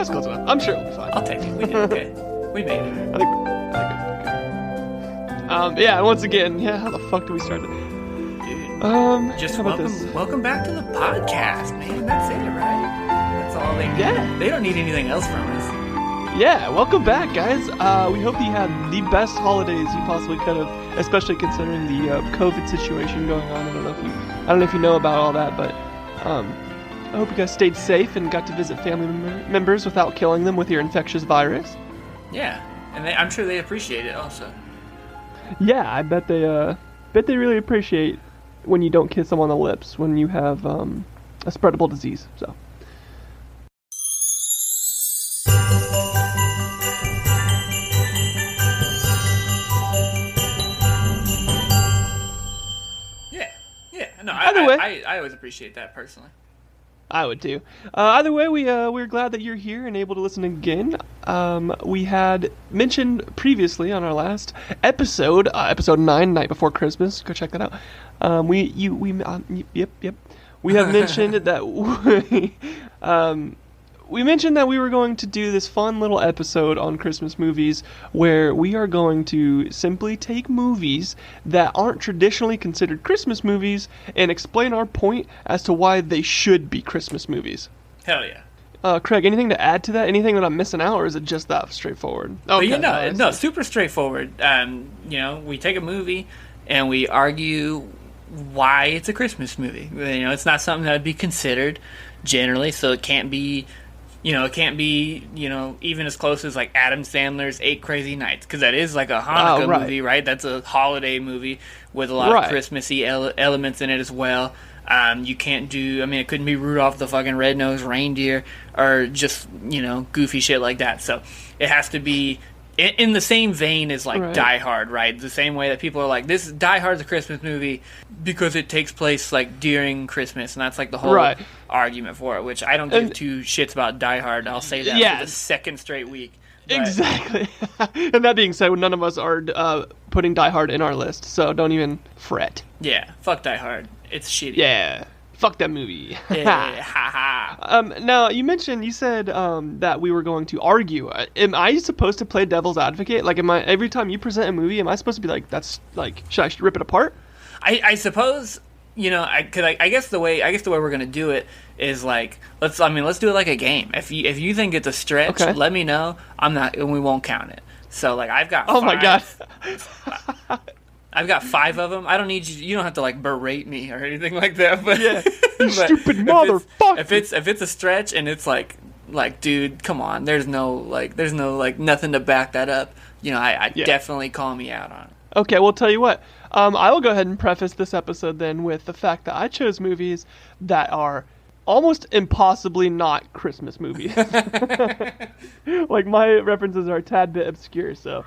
That's close enough. I'm sure it'll be fine. I'll take it. We did okay. We made it. I think okay. Yeah, and once again, how the fuck do we start it? Dude, just welcome back to the podcast, man. That's it, right? That's all they need. Yeah. They don't need anything else from us. Yeah, welcome back, guys. We hope you had the best holidays you possibly could have, especially considering the COVID situation going on. I don't know if you know about all that, but I hope you guys stayed safe and got to visit family members without killing them with your infectious virus. Yeah, and I'm sure they appreciate it also. Yeah, I bet they really appreciate when you don't kiss them on the lips when you have a spreadable disease. So. No, I always appreciate that personally. I would too. Either way, we're glad that you're here and able to listen again. We had mentioned previously on our last episode, episode 9, Night Before Christmas. Go check that out. Yep. We have mentioned that we mentioned that we were going to do this fun little episode on Christmas movies where we are going to simply take movies that aren't traditionally considered Christmas movies and explain our point as to why they should be Christmas movies. Hell yeah. Craig, anything to add to that? Anything that I'm missing out, or is it just that straightforward? Okay, no, super straightforward. We take a movie and we argue why it's a Christmas movie. It's not something that would be considered generally, so it can't be... even as close as like Adam Sandler's 8 Crazy Nights, because that is like a Hanukkah movie, right? That's a holiday movie with a lot of Christmassy elements in it as well. You can't do, it couldn't be Rudolph the fucking Red-Nosed Reindeer or just, goofy shit like that. So it has to be in the same vein as like Die Hard, right? The same way that people are like, this Die Hard's a Christmas movie because it takes place like during Christmas, and that's like the whole argument for it, which I don't give two shits about Die Hard. I'll say that for the second straight week. But... Exactly. And that being said, none of us are putting Die Hard in our list, so don't even fret. Yeah, fuck Die Hard. It's shitty. Yeah. Fuck that movie. Yeah, haha. Now, you said that we were going to argue. Am I supposed to play devil's advocate? Like, every time you present a movie, am I supposed to be like, should I rip it apart? I suppose, I guess the way we're gonna do it is like, let's do it like a game. If you think it's a stretch, let me know. And we won't count it. So like, I've got. Oh my god. I've got 5 of them. I don't need you. You don't have to like berate me or anything like that. But yeah, you stupid motherfucker. If it's a stretch and it's like, dude, come on. There's no nothing to back that up. I definitely call me out on it. Okay, well, tell you what. I will go ahead and preface this episode then with the fact that I chose movies that are almost impossibly not Christmas movies. Like, my references are a tad bit obscure, so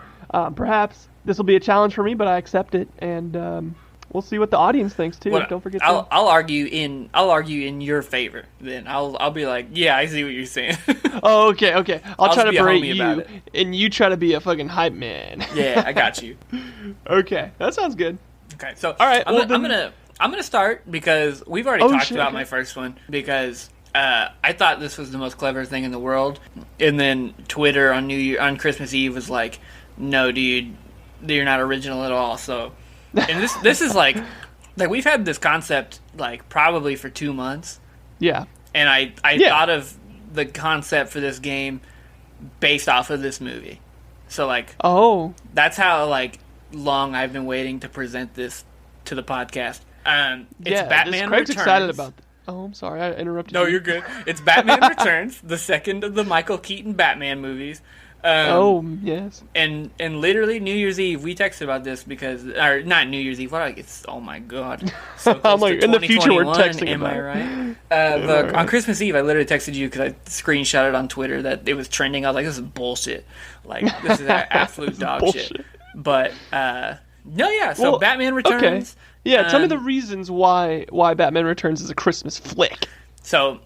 perhaps this will be a challenge for me, but I accept it, and we'll see what the audience thinks too. Don't forget. I'll argue in your favor. Then I'll be like, yeah, I see what you're saying. Oh, okay. I'll try to berate you, and you try to be a fucking hype man. Yeah, I got you. Okay, that sounds good. Okay, so all right, I'm gonna start because we've already talked about my first one because I thought this was the most clever thing in the world, and then Twitter on Christmas Eve was like, no, dude, you're not original at all. So, and this is like we've had this concept like probably for 2 months. Yeah. And I thought of the concept for this game based off of this movie. So like, that's how like long I've been waiting to present this to the podcast. It's Batman Craig's Returns. Excited about Oh, I'm sorry, I interrupted you. No, you're good. It's Batman Returns, the second of the Michael Keaton Batman movies. Yes. And literally New Year's Eve, we texted about this or not New Year's Eve. Oh my god. So I'm like, in the future we're texting am about I right? But on Christmas Eve, I literally texted you because I screenshotted on Twitter that it was trending. I was like, this is bullshit. Like, this is absolute dog shit. But, no, yeah, so Batman Returns. Okay. Yeah, tell me the reasons why Batman Returns is a Christmas flick. So,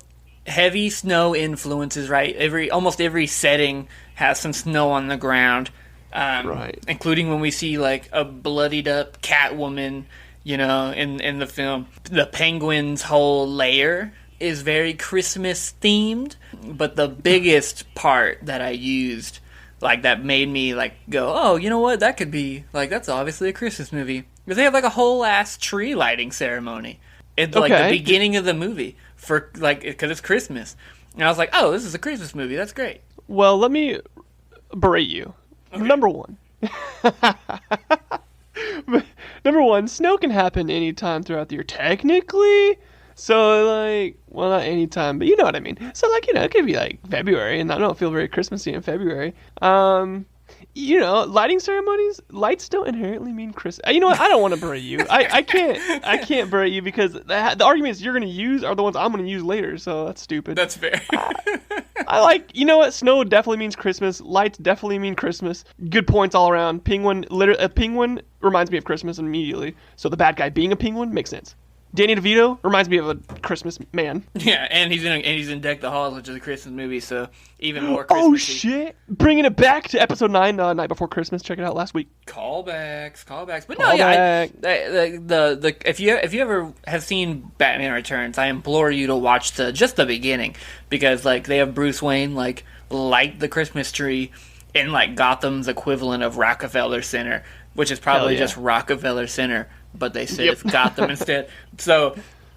heavy snow influences, right? Almost every setting has some snow on the ground. Right. Including when we see, like, a bloodied up Catwoman, in the film. The Penguin's whole lair is very Christmas themed, but the biggest part that I used, like, that made me, like, go, oh, you know what, that could be, like, that's obviously a Christmas movie. Because they have, like, a whole ass tree lighting ceremony. It's, like, the beginning of the movie, for, like, because it's Christmas. And I was like, oh, this is a Christmas movie, that's great. Well, let me berate you. Okay. Number one, snow can happen anytime throughout the year, technically. So, like, well, not anytime, but you know what I mean. So, like, you know, it could be, like, February, and I don't feel very Christmassy in February. You know, lighting ceremonies, lights don't inherently mean Christmas. You know what? I don't want to berate you. I can't berate you because the arguments you're going to use are the ones I'm going to use later, so that's stupid. That's fair. I like, you know what? Snow definitely means Christmas. Lights definitely mean Christmas. Good points all around. A penguin reminds me of Christmas immediately, so the bad guy being a penguin makes sense. Danny DeVito reminds me of a Christmas man. Yeah, and he's in Deck the Halls, which is a Christmas movie, so even more Christmassy. Oh shit! Bringing it back to episode 9, Night Before Christmas. Check it out last week. Callbacks. But no, yeah, if you ever have seen Batman Returns, I implore you to watch just the beginning, because like they have Bruce Wayne like light the Christmas tree in like Gotham's equivalent of Rockefeller Center, which is probably just Rockefeller Center. But they said it's Gotham instead. So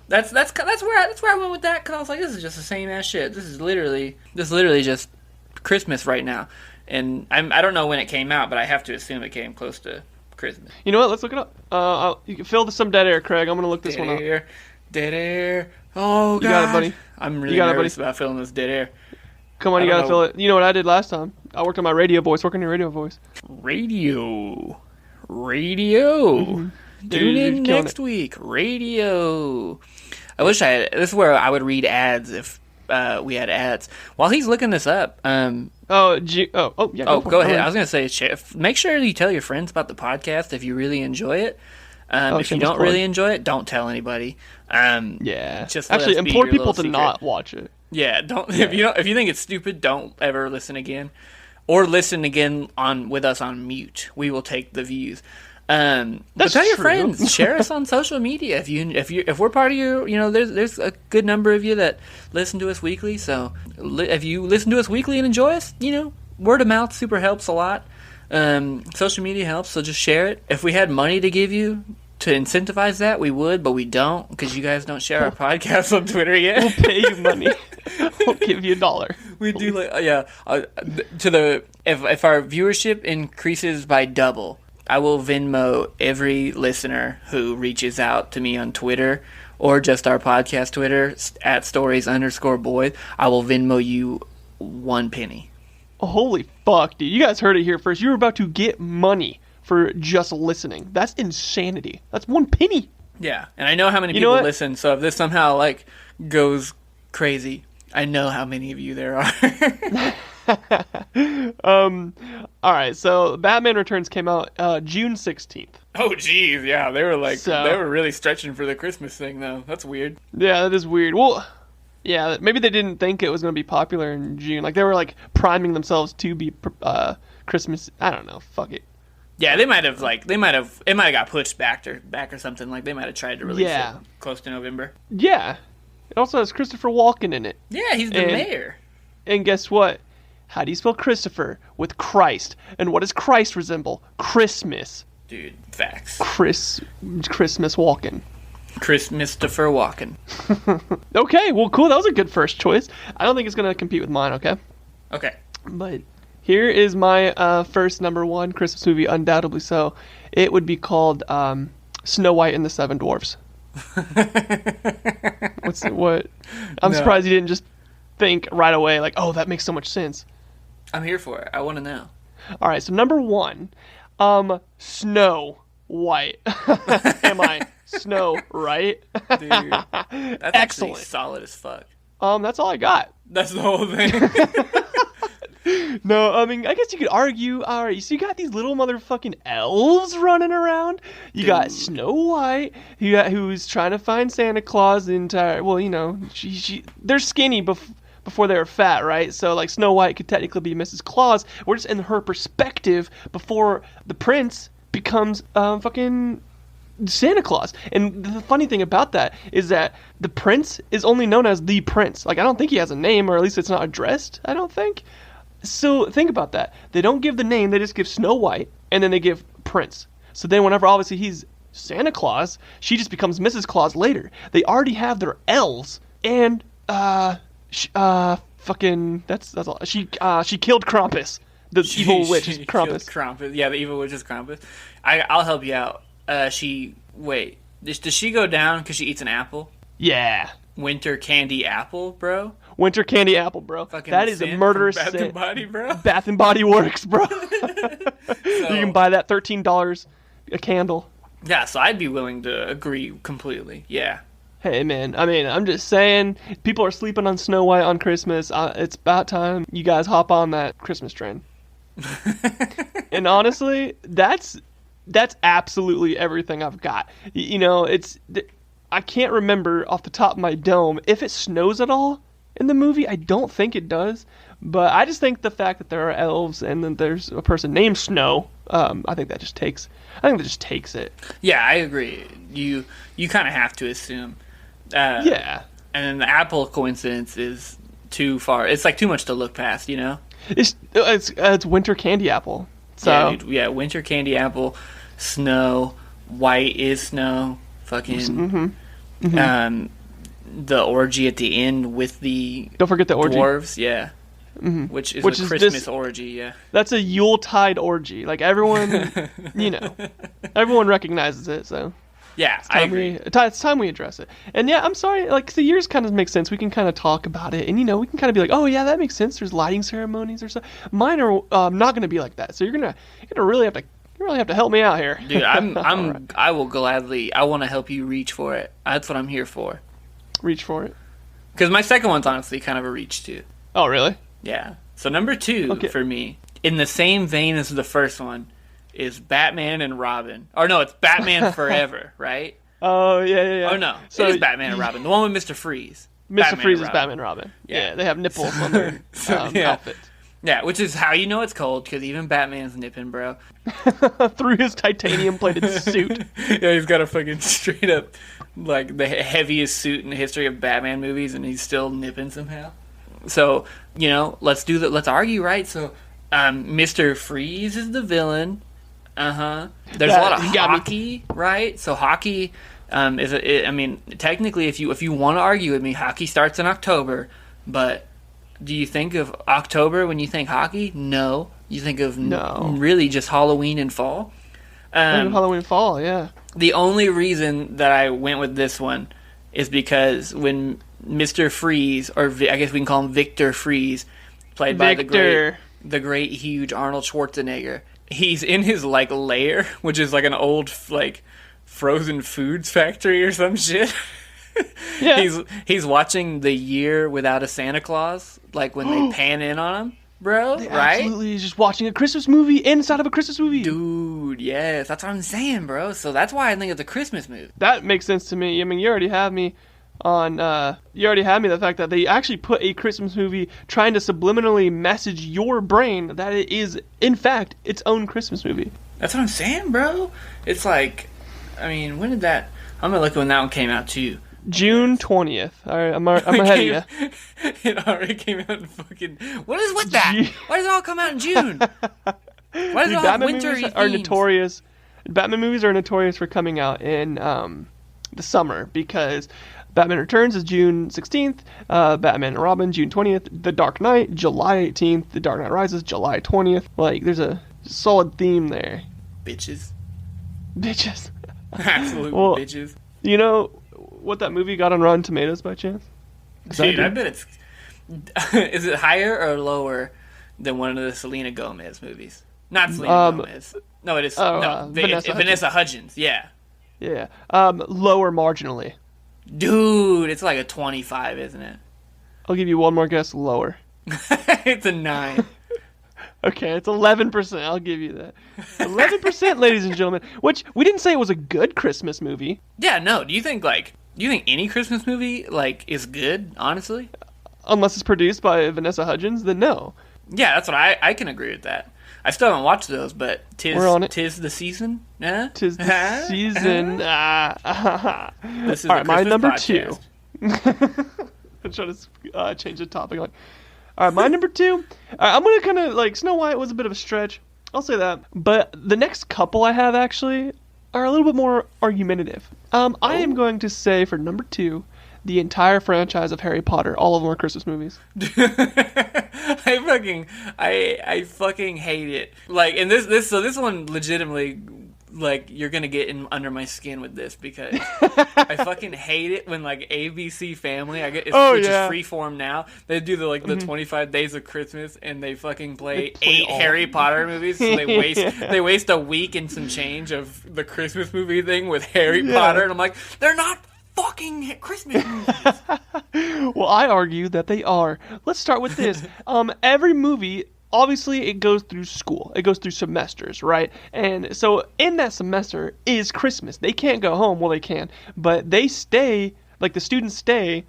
that's where I went with that, because I was like, this is just the same ass shit. This is literally just Christmas right now. And I don't know when it came out, but I have to assume it came close to Christmas. You know what? Let's look it up. You can fill some dead air, Craig. I'm gonna look this one up. Dead air. Oh god. You got it, buddy. I'm really nervous about filling this dead air. Come on, you gotta fill it. You know what I did last time? I worked on my radio voice. Work on your radio voice. Radio. Mm-hmm. Tune in next week. Radio. I wish I had. This is where I would read ads if we had ads. While he's looking this up. Yeah. Go ahead. I was gonna say, make sure you tell your friends about the podcast if you really enjoy it. If you don't really enjoy it, don't tell anybody. Just actually implore people to not watch it. Yeah. Don't. Yeah. If you think it's stupid, don't ever listen again, or listen again with us on mute. We will take the views. But tell your friends, share us on social media. If we're part of your, there's a good number of you that listen to us weekly. So if you listen to us weekly and enjoy us, word of mouth super helps a lot. Social media helps, so just share it. If we had money to give you to incentivize that, we would, but we don't, because you guys don't share our podcast on Twitter yet. We'll pay you money. We'll give you $1. We do if our viewership increases by double, I will Venmo every listener who reaches out to me on Twitter or just our podcast Twitter @stories_boys. I will Venmo you 1 penny. Holy fuck, dude. You guys heard it here first. You're about to get money for just listening. That's insanity. That's 1 penny. Yeah, and I know how many people listen, so if this somehow goes crazy, I know how many of you there are. Alright, so Batman Returns came out June 16th. Oh geez, yeah, they were they were really stretching for the Christmas thing though. That's weird. Yeah, that is weird. Well, yeah, maybe they didn't think it was going to be popular in June. Like they were priming themselves to be Christmas. I don't know. Fuck it. Yeah, it might have got pushed back or something. Like they might have tried to release it close to November. Yeah. It also has Christopher Walken in it. Yeah, he's the mayor. And guess what? How do you spell Christopher with Christ? And what does Christ resemble? Christmas. Dude, facts. Christmas Walken. Christopher Walken. Okay, well, cool. That was a good first choice. I don't think it's going to compete with mine, okay? Okay. But here is my first number 1 Christmas movie, undoubtedly so. It would be called Snow White and the Seven Dwarfs. What? I'm surprised you didn't just think right away, that makes so much sense. I'm here for it. I want to know. All right, so number 1, Snow White. Am I Snow right? Dude, that's excellent. Solid as fuck. That's all I got. That's the whole thing. No, I mean, I guess you could argue. All right, so you got these little motherfucking elves running around. You got Snow White, who's trying to find Santa Claus. They're skinny before they were fat, right? So, Snow White could technically be Mrs. Claus. We're just in her perspective before the prince becomes fucking Santa Claus. And the funny thing about that is that the prince is only known as the prince. Like, I don't think he has a name, or at least it's not addressed, I don't think. So think about that. They don't give the name, they just give Snow White, and then they give Prince. So then whenever obviously he's Santa Claus, she just becomes Mrs. Claus later. They already have their elves, and fucking that's all. She killed Krampus. The evil witch is Krampus. Krampus. Yeah, the evil witch is Krampus. I'll help you out. Does she go down because she eats an apple? Yeah. Winter candy apple, bro. Winter candy apple, bro. Fucking that is a murderous Bath sin. and Body, bro. Bath and Body Works, bro. You can buy that $13 a candle. Yeah, so I'd be willing to agree completely. Yeah. Hey, man. I mean, I'm just saying, people are sleeping on Snow White on Christmas. It's about time you guys hop on that Christmas train. And honestly, that's absolutely everything I've got. You know, I can't remember off the top of my dome if it snows at all in the movie. I don't think it does, but I just think the fact that there are elves and then there's a person named Snow, I think that just takes it. Yeah, I agree. You kind of have to assume. Yeah. And then the apple coincidence is too far. It's like too much to look past, you know? It's winter candy apple. So yeah, winter candy apple, snow, white is snow, fucking the orgy at the end with the don't forget the orgy. Dwarves, yeah. Mm-hmm. Which is a Christmas orgy, yeah. That's a Yuletide orgy. Like everyone, everyone recognizes it, so. Yeah, I agree. It's time we address it. And yeah, I'm sorry, like the years kind of make sense. We can kind of talk about it, and we can kind of be like, oh yeah, that makes sense. There's lighting ceremonies or so. Mine are not going to be like that. So you're gonna really have to help me out here, dude. I will gladly. I want to help you reach for it. That's what I'm here for. Reach for it. Because my second one's honestly kind of a reach too. Oh really? Yeah. So number 2 for me, in the same vein as the first one, is Batman and Robin. Or no, it's Batman Forever, right? Oh, yeah. Oh, no. So it is Batman and Robin. The one with Mr. Freeze. Mr. Freeze is Batman and Robin. Yeah, they have nipples on their outfits. Yeah, which is how you know it's cold, because even Batman's nipping, bro. Through his titanium-plated suit. Yeah, he's got a fucking straight-up, like, the heaviest suit in the history of Batman movies, and he's still nipping somehow. So, let's argue, right? So, Mr. Freeze is the villain. There's a lot of hockey, right? So hockey technically, if you want to argue with me, hockey starts in October. But do you think of October when you think hockey? No, you think of really just Halloween and fall. Halloween and fall, yeah. The only reason that I went with this one is because when Mr. Freeze, or I guess we can call him Victor Freeze, played by the great huge Arnold Schwarzenegger. He's in his like lair, which is like an old like frozen foods factory or some shit. Yeah. He's watching The Year Without a Santa Claus, like when they pan in on him, bro. Right? Absolutely, just watching a Christmas movie inside of a Christmas movie, dude. Yes, that's what I'm saying, bro. So that's why I think it's a Christmas movie. That makes sense to me. I mean, you already have me the fact that they actually put a Christmas movie trying to subliminally message your brain that it is in fact its own Christmas movie. That's what I'm saying, bro. It's like, I mean, when did that? I'm gonna look when that one came out too. June 20th. All right, I'm ahead of you. It already came out in fucking. What is with that? Why does it all come out in June? Why does it all have wintry themes? Batman movies are notorious for coming out in the summer because Batman Returns is June 16th, Batman and Robin, June 20th, The Dark Knight, July 18th, The Dark Knight Rises, July 20th. Like, there's a solid theme there. Bitches. Absolute bitches. You know what that movie got on Rotten Tomatoes by chance? Dude, I bet it's... Is it higher or lower than one of the Selena Gomez movies? Not Selena Gomez. No, it is... Vanessa Hudgens, yeah. Yeah. Lower marginally. Dude, it's like a 25, isn't it? I'll give you one more guess. Lower. It's a 9. Okay, it's 11%. I'll give you that. 11%, ladies and gentlemen. Which, we didn't say it was a good Christmas movie. Yeah, no. Do you think any Christmas movie, like, is good, honestly? Unless it's produced by Vanessa Hudgens, then no. Yeah, that's what I can agree with that. I still haven't watched those, but we're on it. Tis the season. Tis the season. This is all right, my number podcast. 2. I'm trying to change the topic. All right, my number 2. All right, I'm gonna kind of like Snow White was a bit of a stretch. I'll say that. But the next couple I have actually are a little bit more argumentative. I am going to say for number 2, the entire franchise of Harry Potter. All of them are Christmas movies. I fucking hate it. Like, and this one legitimately, like, you're gonna get in under my skin with this because I fucking hate it when like ABC Family, which is Freeform now. They do the 25 Days of Christmas and they fucking play 8 Harry Potter movies. So they waste a week and some change of the Christmas movie thing with Harry Potter, and I'm like, they're not fucking Christmas movies. Well, I argue that they are. Let's start with this. Every movie, obviously, it goes through school. It goes through semesters, right? And so in that semester is Christmas. They can't go home. Well, they can. But they stay, like the students stay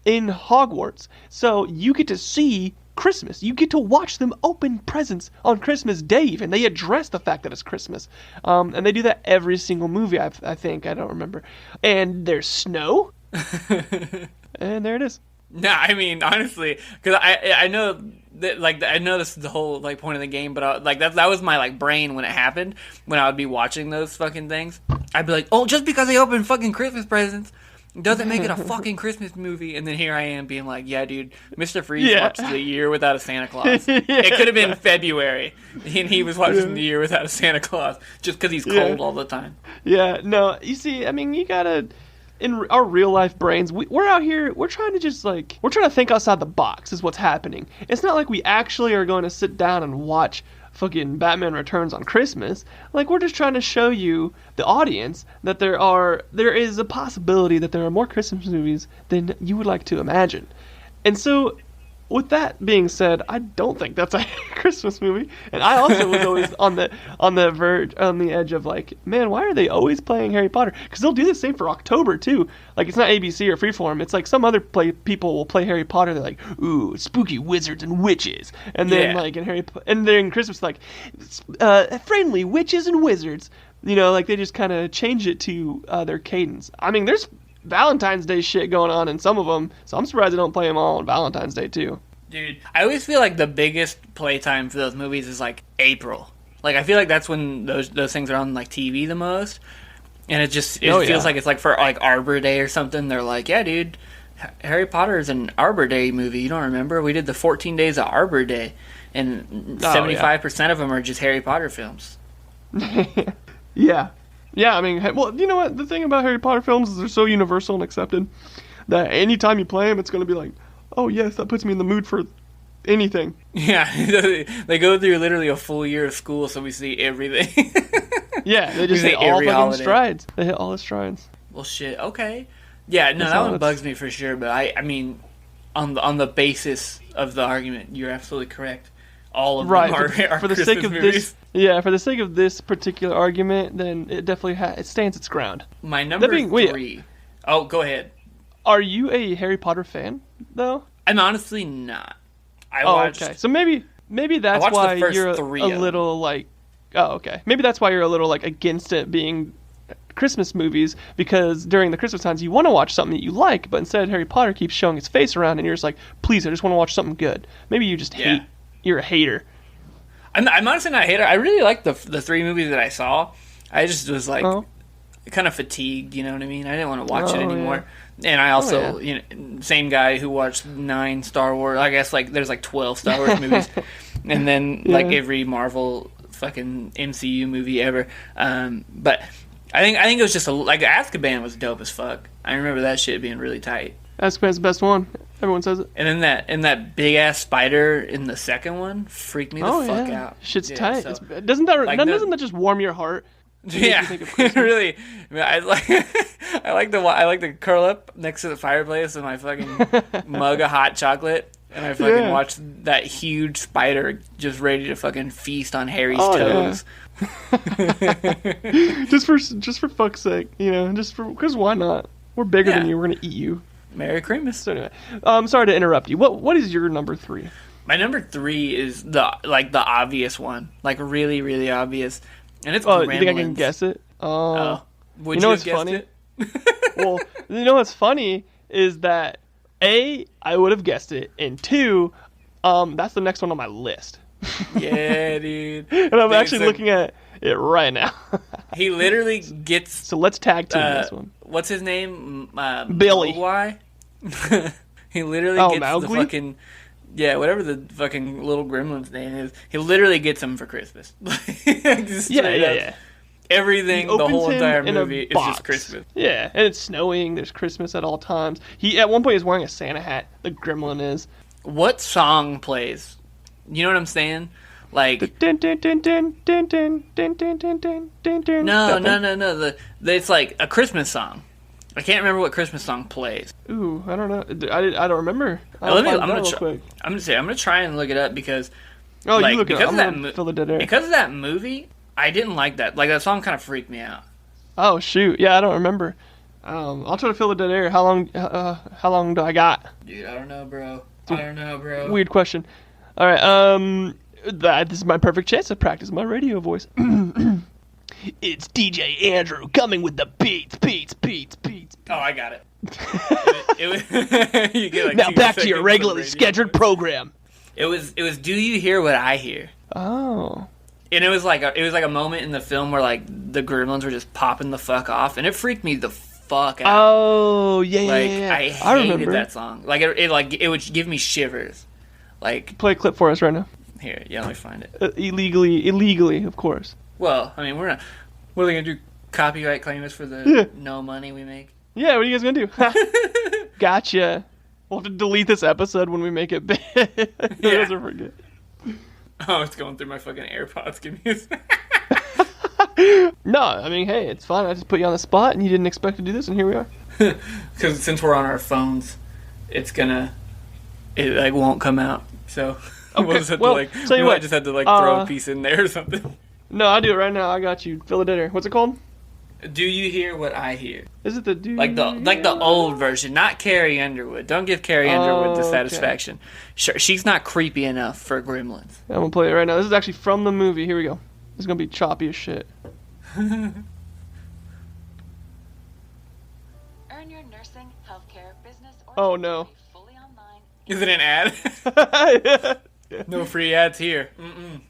in Hogwarts. So you get to see Christmas. You get to watch them open presents on Christmas Day even. They address the fact that it's Christmas. And they do that every single movie, I think. I don't remember. And there's snow. And there it is. No, I mean, honestly, because I know that, like, I know this is the whole, like, point of the game, but, that was my, like, brain when it happened, when I would be watching those fucking things. I'd be like, oh, just because they open fucking Christmas presents doesn't make it a fucking Christmas movie. And then here I am being like, yeah, dude, Mr. Freeze watched The Year Without a Santa Claus. It could have been February, and he was watching The Year Without a Santa Claus just because he's cold all the time. Yeah, no, you see, I mean, you gotta... In our real life brains, we're out here, we're trying to think outside the box is what's happening. It's not like we actually are going to sit down and watch fucking Batman Returns on Christmas. Like, we're just trying to show you, the audience, that there is a possibility that there are more Christmas movies than you would like to imagine. And so, with that being said, I don't think that's a Christmas movie, and I also was always on the edge of like, man, why are they always playing Harry Potter? Because they'll do the same for October too. Like, it's not ABC or Freeform. It's like some other people will play Harry Potter. They're like, ooh, spooky wizards and witches, and then like and then Christmas like, friendly witches and wizards. You know, like they just kind of change it to their cadence. I mean, there's Valentine's Day shit going on in some of them, so I'm surprised they don't play them all on Valentine's Day too. Dude, I always feel like the biggest playtime for those movies is like April. Like, I feel like that's when those things are on like TV the most, and it feels like it's like for like Arbor Day or something. They're like, yeah, dude, Harry Potter is an Arbor Day movie. You don't remember? We did the 14 Days of Arbor Day, and 75% of them are just Harry Potter films. Yeah. Yeah, I mean, well, you know what? The thing about Harry Potter films is they're so universal and accepted that anytime you play them, it's going to be like, oh, yes, that puts me in the mood for anything. Yeah, they go through literally a full year of school, so we see everything. Yeah, they just hit all fucking strides. They hit all the strides. Well, shit, okay. Yeah, no, that one bugs me for sure, but I mean, on the basis of the argument, you're absolutely correct. All of them are for the sake of movies. For the sake of this particular argument, then it definitely it stands its ground. My number 3. Oh, go ahead. Are you a Harry Potter fan, though? I'm honestly not. Okay. So maybe that's why you're a little like... Oh, okay. Maybe that's why you're a little like against it being Christmas movies, because during the Christmas times you want to watch something that you like, but instead Harry Potter keeps showing his face around, and you're just like, please, I just want to watch something good. Maybe you just hate... You're a hater. I'm honestly not a hater. I really liked the 3 movies that I saw. I just was like kind of fatigued, you know what I mean? I didn't want to watch it anymore. Yeah. And I also, you know, same guy who watched 9 Star Wars. I guess like there's like 12 Star Wars movies, and then like every Marvel fucking MCU movie ever. But I think it was just like Azkaban was dope as fuck. I remember that shit being really tight. Azkaban's the best one. Everyone says it. And then that big ass spider in the second one freaked me the fuck out. Shit's tight. So, doesn't that just warm your heart? Yeah, really. I like to curl up next to the fireplace with my fucking mug of hot chocolate, and I fucking watch that huge spider just ready to fucking feast on Harry's toes. Yeah. just for fuck's sake, you know, because why not? We're bigger than you. We're gonna eat you. Merry Christmas. So anyway, sorry to interrupt you. What is your number 3? My number 3 is the obvious one, like really, really obvious, and it's. Oh, Gremlins. you think I can guess it? Oh, would you know what's funny? It? Well, you know what's funny is that A, I would have guessed it, and 2, that's the next one on my list. Yeah, dude. And I'm actually looking at it right now. He literally gets. So let's tag team this one. What's his name? Billy. Mowgli? He literally gets Mowgli? the fucking. Yeah, whatever the fucking little gremlin's name is, he literally gets him for Christmas. Yeah. Everything, the whole entire movie is just Christmas. Yeah, and it's snowing. There's Christmas at all times. He at one point is wearing a Santa hat. The gremlin is. What song plays? You know what I'm saying? Like no. It's like a Christmas song. I can't remember what Christmas song plays. Ooh, I don't know. I don't remember. I'm gonna try and look it up because. Oh, you look it up. I'm gonna fill the dead air. Because of that movie, I didn't like that. Like that song kind of freaked me out. Oh shoot! Yeah, I don't remember. I'll try to fill the dead air. How long do I got? Dude, I don't know, bro. Weird question. All right. This is my perfect chance to practice my radio voice. It's DJ Andrew coming with the beats. Oh, I got it. You get like now back to your regularly scheduled program. It was Do You Hear What I Hear? Oh. And it was like a moment in the film where like the gremlins were just popping the fuck off, and it freaked me the fuck out. Oh yeah, like, yeah. I hated that song. Like it would give me shivers. Like play a clip for us right now. Here, yeah, let me find it. Illegally, of course. Well, I mean, we're not. What are they gonna do? Copyright claim us for the no money we make? Yeah, what are you guys gonna do? Gotcha. We'll have to delete this episode when we make it big. Yeah. Forget. Oh, it's going through my fucking AirPods. Give me a No, I mean, hey, it's fine. I just put you on the spot, and you didn't expect to do this, and here we are. Because since we're on our phones, it like won't come out. So we'll just have to just have to throw a piece in there or something. No, I'll do it right now. I got you. Fill the dead air. What's it called? Do You Hear What I Hear? Is it the the old version, not Carrie Underwood. Don't give Carrie Underwood the satisfaction. Okay. Sure, she's not creepy enough for Gremlins. I'm gonna play it right now. This is actually from the movie. Here we go. This is gonna be choppy as shit. Earn your nursing, healthcare, business, or fully online. Is it an ad? Yeah. No free ads here. Mm-mm.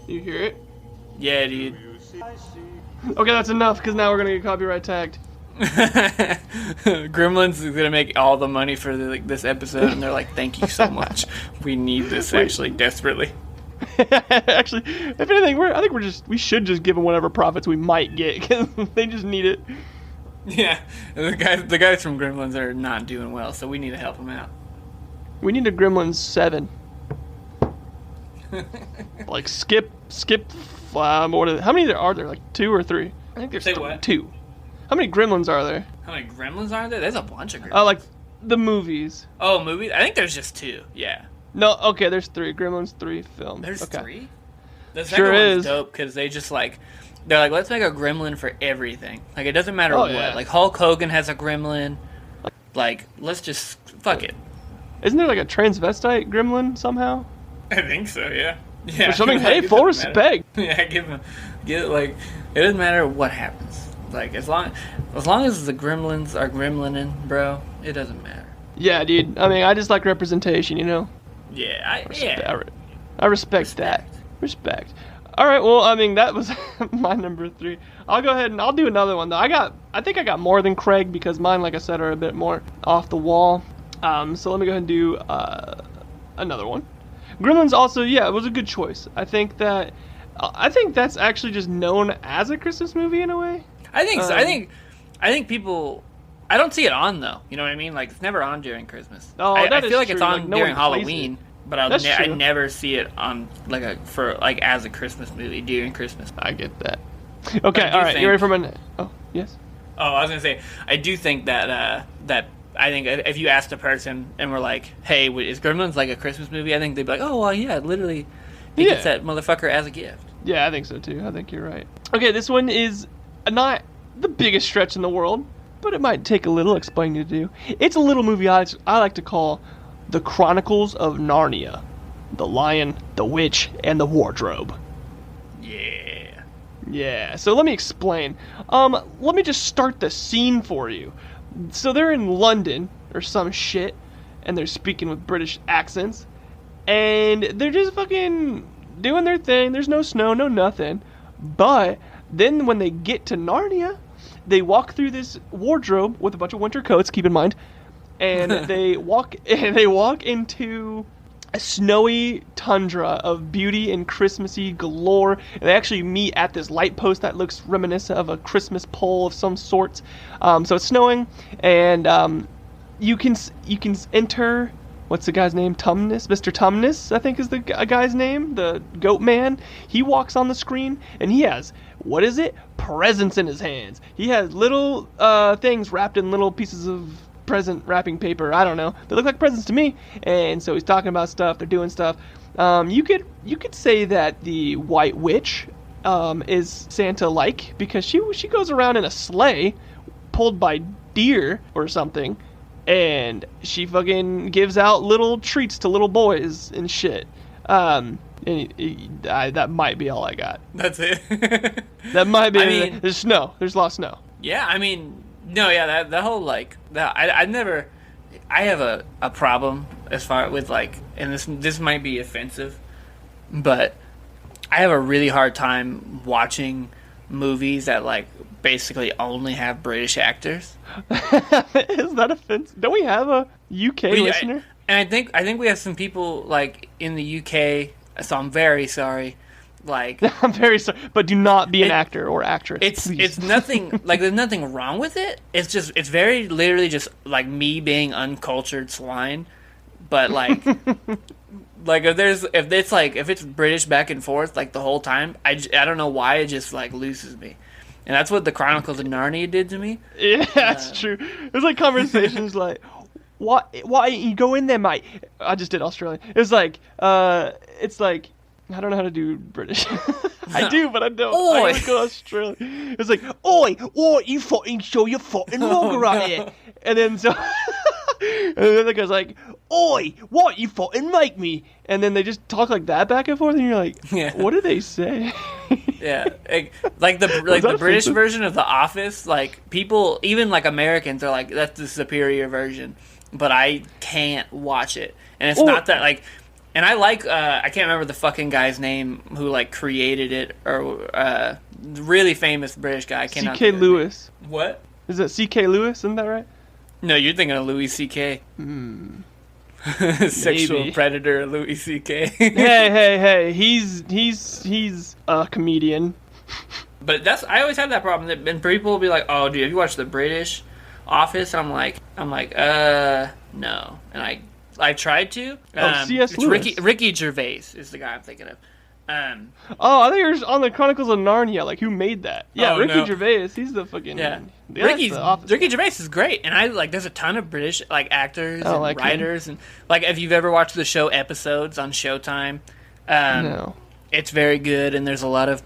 You hear it? Yeah, dude. Okay, that's enough, because now we're going to get copyright tagged. Gremlins is going to make all the money for this episode, and they're like, thank you so much. We need this, actually, desperately. Actually, if anything, I think we should just give them whatever profits we might get, because they just need it. Yeah, the guys from Gremlins are not doing well, so we need to help them out. We need a Gremlins 7. Like skip. What are they? How many are there? Like 2 or 3? I think there's 2. How many Gremlins are there? How many Gremlins are there? There's a bunch of Gremlins. Oh, like the movies. Oh, movies? I think there's just 2. Yeah. No, okay. There's 3 Gremlins, 3 films. There's 3. The second one's dope because they just they're like, let's make a Gremlin for everything. Like it doesn't matter what. Yeah. Like Hulk Hogan has a Gremlin. Like let's just fuck it. Isn't there like a transvestite Gremlin somehow? I think so, yeah. Yeah. Which, I mean, hey, full respect. Yeah, it doesn't matter what happens. Like as long as the Gremlins are gremlinin, bro, it doesn't matter. Yeah, dude. I mean, I just like representation, you know. Yeah, I respect that. Respect. All right, well, I mean, that was my number 3. I'll go ahead and I'll do another one though. I think I got more than Craig because mine, like I said, are a bit more off the wall. So let me go ahead and do another one. Gremlins also, yeah, it was a good choice. I think that's actually just known as a Christmas movie in a way. I think so. I think people. I don't see it on though. You know what I mean? Like it's never on during Christmas. Oh, I feel like true. it's on during Halloween, but I never see it on as a Christmas movie during Christmas. I get that. Okay, all right. You ready for my? Oh, yes. Oh, I was gonna say I do think that I think if you asked a person and we're like, "Hey, is Gremlins like a Christmas movie?" I think they'd be like, "Oh, well, yeah, literally, he gets that motherfucker as a gift." Yeah, I think so too. I think you're right. Okay, this one is not the biggest stretch in the world. but it might take a little explaining to do. It's a little movie I like to call The Chronicles of Narnia. The Lion, the Witch, and the Wardrobe. Yeah, so let me explain. Let me just start the scene for you. So they're in London, or some shit, and they're speaking with British accents, and they're just fucking doing their thing. There's no snow, no nothing. But then when they get to Narnia, they walk through this wardrobe with a bunch of winter coats, keep in mind, and they walk into a snowy tundra of beauty and Christmassy galore. And they actually meet at this light post that looks reminiscent of a Christmas pole of some sort. So it's snowing, and you can enter. What's the guy's name? Tumnus? Mr. Tumnus, I think is the guy's name. The goat man. He walks on the screen, and he has, what is it? Presents in his hands. He has little things wrapped in little pieces of present wrapping paper. I don't know. They look like presents to me. And so he's talking about stuff. They're doing stuff. You could say that the White Witch is Santa-like, because she goes around in a sleigh pulled by deer or something, and she fucking gives out little treats to little boys and shit. That might be all I got. That's it. That might be. I mean, there's snow. There's a lot of snow. Yeah, I mean, no, yeah, that whole like that. I have a problem as far with like, and this might be offensive, but I have a really hard time watching movies that like basically only have British actors. Is that offensive? Don't we have a UK listener? And I think we have some people like in the UK. So I'm very sorry. Like I'm very sorry, but do not be an actor or actress. It's nothing like there's nothing wrong with it. It's very literally just like me being uncultured swine. But like like if it's British back and forth like the whole time, I don't know why it just like loses me. And that's what the Chronicles of Narnia did to me. Yeah, that's true. It's like conversations like, why you go in there, mate? I just did Australian. It's like, it's like, I don't know how to do British. I do, but I don't. Oi. I go Australian. It's like, oi, you fucking show your fucking log around here. And then so, and then the guy's like, oi, what, you fucking make me? And then they just talk like that back and forth, and you're like, what do they say? Yeah, like the British version of The Office, like people, even like Americans are like, that's the superior version. But I can't watch it. And it's not that like, and I like, I can't remember the fucking guy's name who like created it, or really famous British guy. C.K. Lewis. What? Is it C.K. Lewis? Isn't that right? No, you're thinking of Louis C.K. Sexual Maybe. Predator Louis C.K. Hey, he's a comedian. But I always have that problem, and people will be like, oh, dude, have you watched the British Office? And I'm like, no. And I tried to. C.S. Lewis. Ricky Gervais is the guy I'm thinking of. I think you're on the Chronicles of Narnia. Like, who made that? Yeah, Ricky Gervais. He's the fucking. Yeah. Ricky Gervais is great, and I like. There's a ton of British like actors and like writers, and like if you've ever watched the show Episodes on Showtime, no, it's very good, and there's a lot of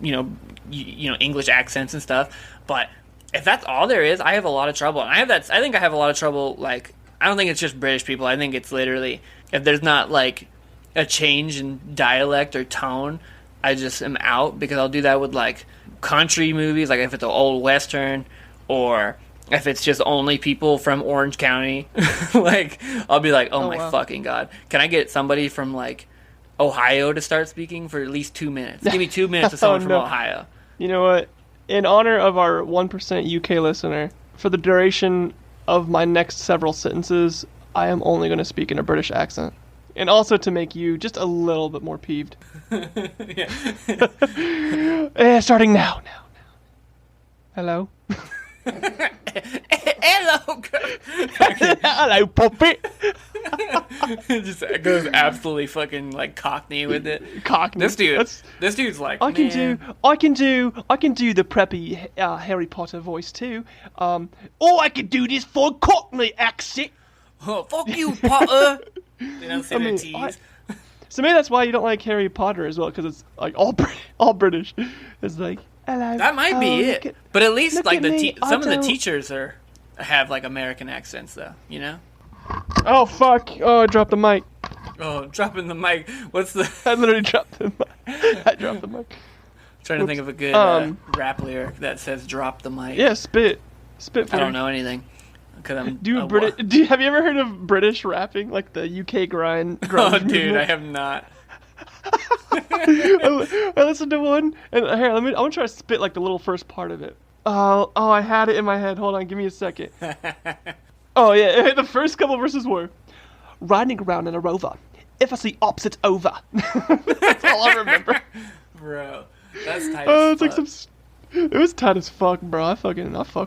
English accents and stuff. But if that's all there is, I have a lot of trouble, and I think I have a lot of trouble. Like, I don't think it's just British people. I think it's literally if there's not like a change in dialect or tone, I just am out, because I'll do that with like country movies, like if it's an old western, or if it's just only people from Orange County. Like I'll be like, oh my wow. fucking god, can I get somebody from like Ohio to start speaking for at least 2 minutes? Give me 2 minutes of someone from Ohio. You know what, in honor of our 1% UK listener, for the duration of my next several sentences, I am only going to speak in a British accent. And also to make you just a little bit more peeved. Starting now. Hello? Hello, hello, puppet. Just goes absolutely fucking like Cockney with it. Cockney. This dude's like, I can do the preppy Harry Potter voice too. I can do this for a Cockney accent. Oh, fuck you, Potter. They don't say their T's. So maybe that's why you don't like Harry Potter as well, because it's like all British. It's like, Hello. That might be it. But at least like some of the teachers have like American accents though, you know? Oh fuck! Oh, I dropped the mic. Oh, dropping the mic. What's the? I literally dropped the mic. I dropped the mic. Trying to think of a good rap lyric that says "drop the mic." Yeah, spit. For I don't know anything. Have you ever heard of British rapping, like the UK grunge? Oh, dude, I have not. I listened to one, and here, I want to try to spit like the little first part of it. Oh, I had it in my head. Hold on, give me a second. Oh yeah, the first couple verses were riding around in a Rover. If I see ops, it's over. That's all I remember. Bro, that's tight as fuck. It was tight as fuck, bro. I fuck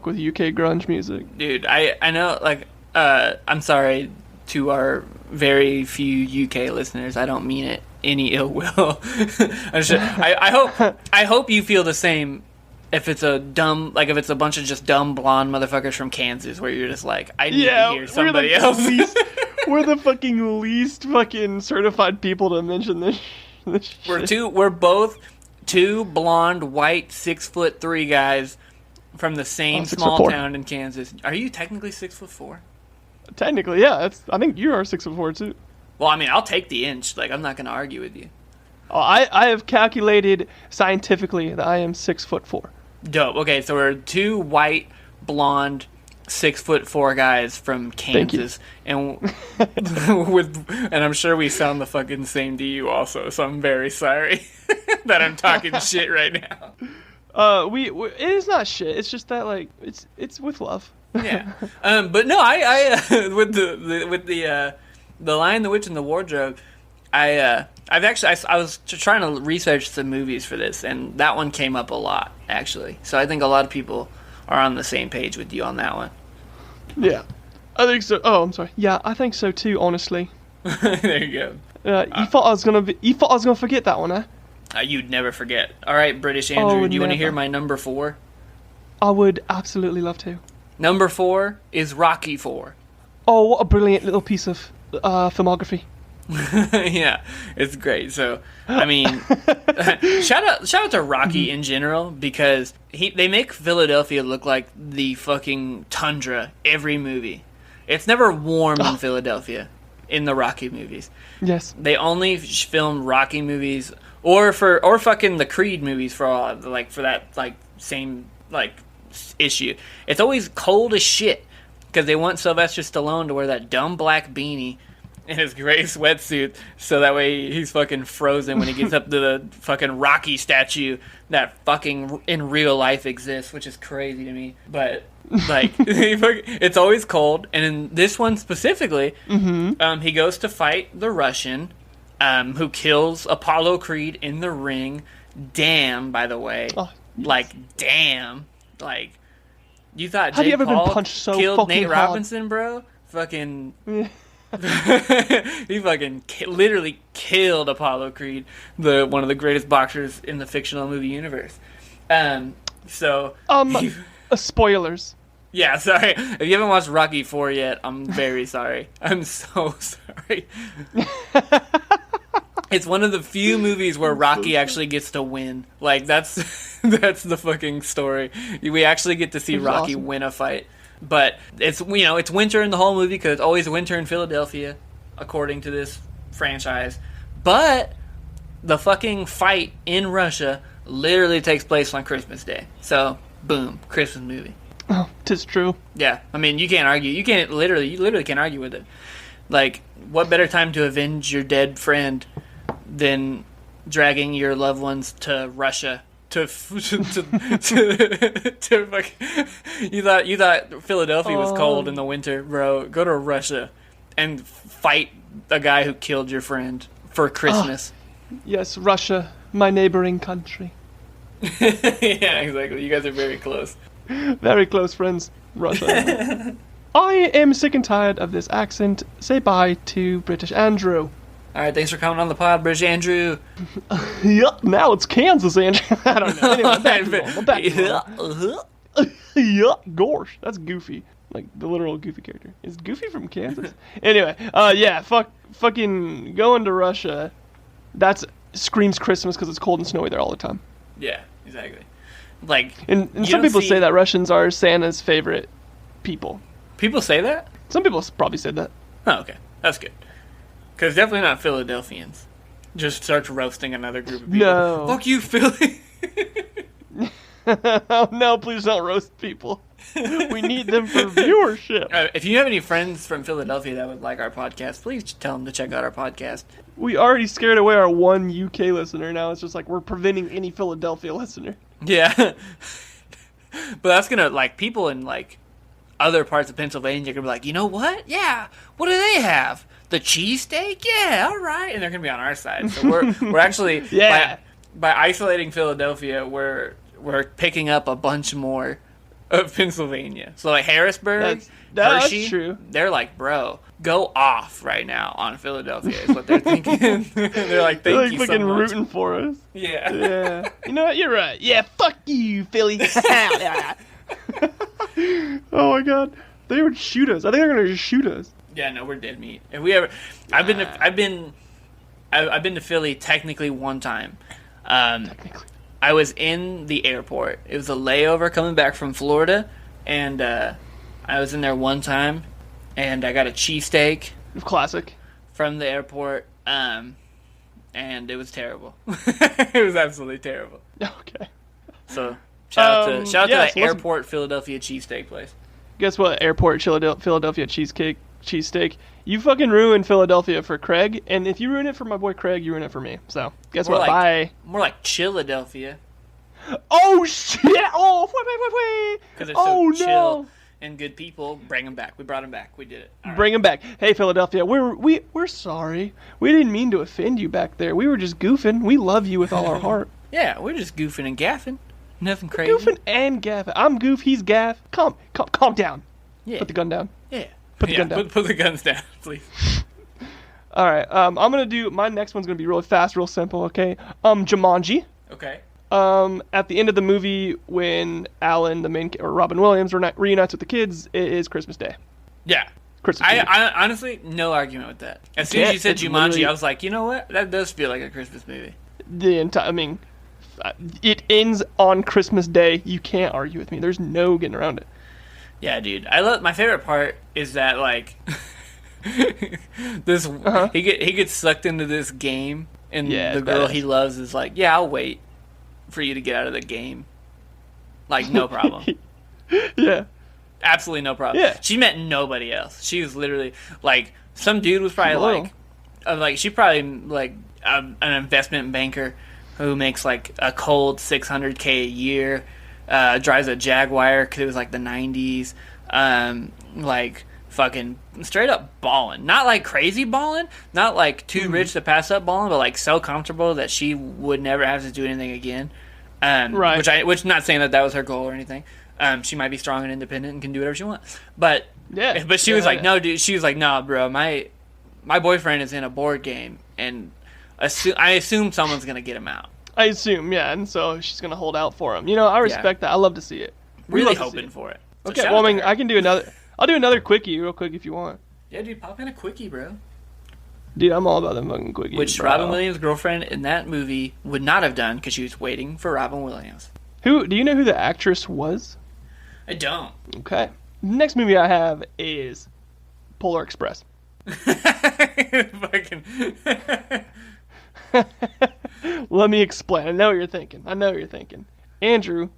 with UK grunge music. Dude, I know, like, I'm sorry to our very few UK listeners. I don't mean it any ill will. I hope you feel the same. If it's a bunch of just dumb blonde motherfuckers from Kansas, where you're just like, I need to hear somebody else. We're the fucking least fucking certified people to mention this shit. We're both two blonde, white, 6'3" guys from the same small town in Kansas. Are you technically 6'4"? Technically, yeah. I think you are 6'4" too. Well, I mean, I'll take the inch. Like, I'm not gonna argue with you. Oh, I have calculated scientifically that I am 6'4". Dope. Okay, so we're two white, blonde, 6'4" guys from Kansas, and and I'm sure we sound the fucking same to you also. So I'm very sorry that I'm talking shit right now. It is not shit. It's just that like it's with love. Yeah. But no, I with the Lion, the Witch, and the Wardrobe, I was trying to research some movies for this, and that one came up a lot, actually. So I think a lot of people are on the same page with you on that one. Yeah, I think so. Oh, I'm sorry. Yeah, I think so too. Honestly. There you go. You thought I was gonna forget that one, huh? You'd never forget. All right, British Andrew, do you want to hear my number 4? I would absolutely love to. Number 4 is Rocky 4. Oh, what a brilliant little piece of filmography. Yeah, it's great. So, I mean, shout out to Rocky in general, because they make Philadelphia look like the fucking tundra every movie. It's never warm in Philadelphia in the Rocky movies. Yes. They only film Rocky movies or fucking the Creed movies for all for that same issue. It's always cold as shit because they want Sylvester Stallone to wear that dumb black beanie in his gray sweatsuit, so that way he's fucking frozen when he gets up to the fucking Rocky statue that fucking in real life exists, which is crazy to me. But it's always cold, and in this one specifically, he goes to fight the Russian, who kills Apollo Creed in the ring. Damn, by the way, damn, you thought Jake Paul killed Nate Robinson, bro? Fucking. He fucking literally killed Apollo Creed, one of the greatest boxers in the fictional movie universe. Spoilers. Yeah, sorry. If you haven't watched Rocky 4 yet, I'm very sorry. I'm so sorry. It's one of the few movies where Rocky actually gets to win. That's the fucking story. We actually get to see Rocky win a fight. But it's winter in the whole movie because it's always winter in Philadelphia, according to this franchise. But the fucking fight in Russia literally takes place on Christmas Day. So, boom, Christmas movie. Oh, 'tis true. Yeah, I mean, you can't argue. You literally can't argue with it. What better time to avenge your dead friend than dragging your loved ones to Russia? You thought Philadelphia was cold in the winter, bro. Go to Russia and fight a guy who killed your friend for Christmas. Yes, Russia, my neighboring country. Yeah, exactly. You guys are very close. Very close friends, Russia. I am sick and tired of this accent. Say bye to British Andrew. All right, thanks for coming on the pod, British Andrew. Yep, now it's Kansas Andrew. I don't know. Anyway, Yup, gosh, that's Goofy. Like the literal Goofy character. Is Goofy from Kansas? Anyway, fucking going to Russia. That screams Christmas because it's cold and snowy there all the time. Yeah, exactly. Like, and some people say that Russians are Santa's favorite people. People say that? Some people probably said that. Oh, okay. That's good. Because definitely not Philadelphians. Just starts roasting another group of people. No. Fuck you, Philly. Oh, no, please don't roast people. We need them for viewership. If you have any friends from Philadelphia that would like our podcast, please tell them to check out our podcast. We already scared away our one UK listener. Now it's just like we're preventing any Philadelphia listener. Yeah. But that's going to, like, people in, like, other parts of Pennsylvania are going to be like, you know what? Yeah. What do they have? The cheesesteak? Yeah, all right. And they're going to be on our side. So we're actually, yeah. by isolating Philadelphia, we're picking up a bunch more of Pennsylvania. So, like, Harrisburg, that's Hershey, true. They're like, bro, go off right now on Philadelphia is what they're thinking. They're like, thank you so much. They're fucking rooting for us. Yeah. Yeah. You know what? You're right. Yeah, fuck you, Philly. Oh, my God. They would shoot us. I think they're going to just shoot us. Yeah, no, we're dead meat. If we ever... I've been to Philly technically one time. Technically. I was in the airport. It was a layover coming back from Florida, and I was in there one time, and I got a cheesesteak. Classic. From the airport, and it was terrible. It was absolutely terrible. Okay. So, shout out to that airport Philadelphia cheesesteak place. Guess what? Airport Philadelphia cheesesteak. You fucking ruined Philadelphia for Craig, and if you ruin it for my boy Craig, you ruin it for me. So, guess what? Bye. More like Chilladelphia. Oh, shit! Oh, wait. Because they're so chill and good people. Bring them back. We brought them back. We did it. Bring them back. Hey, Philadelphia, we're sorry. We didn't mean to offend you back there. We were just goofing. We love you with all our heart. Yeah, we're just goofing and gaffing. Nothing crazy. Goofing and gaffing. I'm goof, he's gaff. Calm down. Yeah. Put the gun down. Yeah. Put the gun down. Put the guns down, please. All right. I'm gonna do my next one's gonna be really fast, real simple. Okay. Jumanji. Okay. At the end of the movie, when Alan, or Robin Williams, reunites with the kids, it is Christmas Day. Yeah. Christmas Day. I honestly, no argument with that. As soon as you said Jumanji, I was like, you know what? That does feel like a Christmas movie. It ends on Christmas Day. You can't argue with me. There's no getting around it. Yeah, dude. My favorite part is that, like, this he gets sucked into this game, and the girl he loves is like, yeah, I'll wait for you to get out of the game. Like, no problem. Yeah. Absolutely no problem. Yeah. She met nobody else. She was literally, like, some dude was probably she's probably, like, an investment banker who makes, like, a cold $600K a year, drives a Jaguar because it was, like, the 90s, like, fucking straight up balling. Not, like, crazy balling, not, like, too rich to pass up balling, but, like, so comfortable that she would never have to do anything again. Right. Which not saying that was her goal or anything. She might be strong and independent and can do whatever she wants. But she was like, no, dude. She was like, nah, bro. My boyfriend is in a board game, and I assume someone's gonna get him out. I assume, yeah, and so she's gonna hold out for him. You know, I respect that. I love to see it. Really hoping for it. So okay, well, I mean, I can do another. I'll do another quickie real quick if you want. Yeah, dude, pop in a quickie, bro. Dude, I'm all about them fucking quickies. Which Robin Williams' girlfriend in that movie would not have done because she was waiting for Robin Williams. Do you know who the actress was? I don't. Okay. Next movie I have is Polar Express. Fucking. Let me explain. I know what you're thinking. Andrew,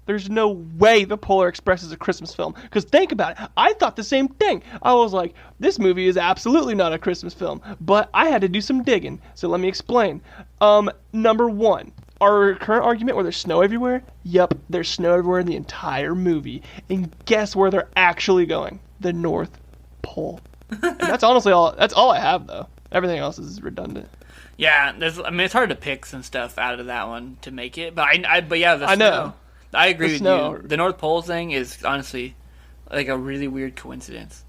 there's no way the Polar Express is a Christmas film. Because think about it. I thought the same thing. I was like, this movie is absolutely not a Christmas film. But I had to do some digging. So let me explain. Number one. Our current argument where there's snow everywhere? Yep, there's snow everywhere in the entire movie. And guess where they're actually going? The North Pole. And that's honestly all. That's all I have, though. Everything else is redundant. Yeah, it's hard to pick some stuff out of that one to make it. But the snow. I know. I agree with you. The North Pole thing is honestly like a really weird coincidence.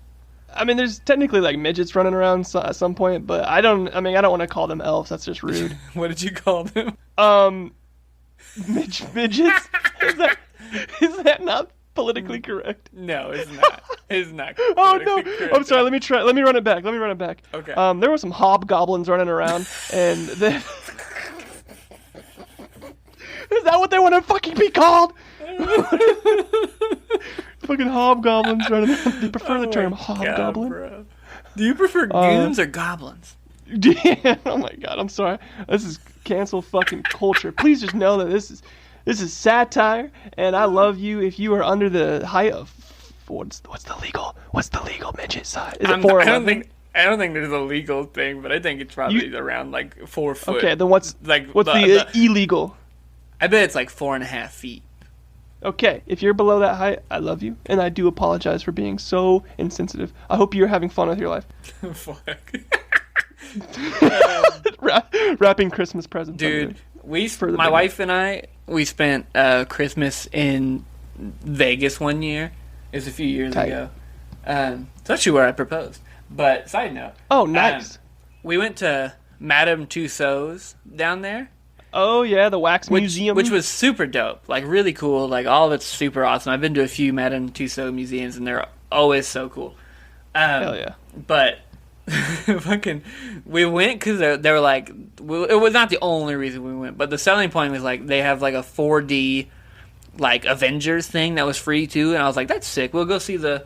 I mean, there's technically like midgets running around at some point, but I don't want to call them elves. That's just rude. What did you call them? Midgets? Is that not politically correct? No, it's not. It's not. Oh no! I'm sorry. Let me run it back. Okay. There were some hobgoblins running around, and Is that what they want to fucking be called? Fucking hobgoblins running. They prefer the term hobgoblin. God, do you prefer goons or goblins? Oh my god, I'm sorry. This is cancel fucking culture. Please just know that this is satire, and I love you if you are under the height of what's the legal midget size? Is it 4'11"? I don't think there's a legal thing, but I think it's probably around like 4 foot. Okay, then what's the illegal? I bet it's like 4.5 feet. Okay, if you're below that height, I love you, and I do apologize for being so insensitive. I hope you're having fun with your life. Fuck. Wrapping Christmas presents. Dude, my wife and I, we spent Christmas in Vegas one year. It was a few years ago. It's actually where I proposed. But side note. Oh, nice. We went to Madame Tussauds down there. Oh yeah, the wax museum, which was super dope. Like really cool. Like all of it's super awesome. I've been to a few Madame Tussauds museums, and they're always so cool. Hell yeah. But fucking, we went because they were like, it was not the only reason we went, but the selling point was like they have like a 4D like Avengers thing that was free too, and I was like, that's sick. We'll go see the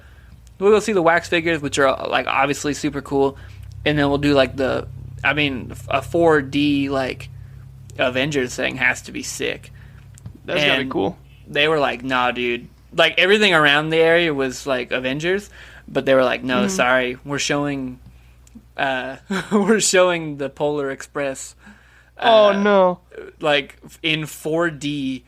wax figures, which are like obviously super cool, and then we'll do like a 4D like Avengers thing has to be sick. That's gotta be cool. They were like, nah, dude. Like everything around the area was like Avengers, but they were like, no, sorry, we're showing the Polar Express. Oh no! Like in 4D,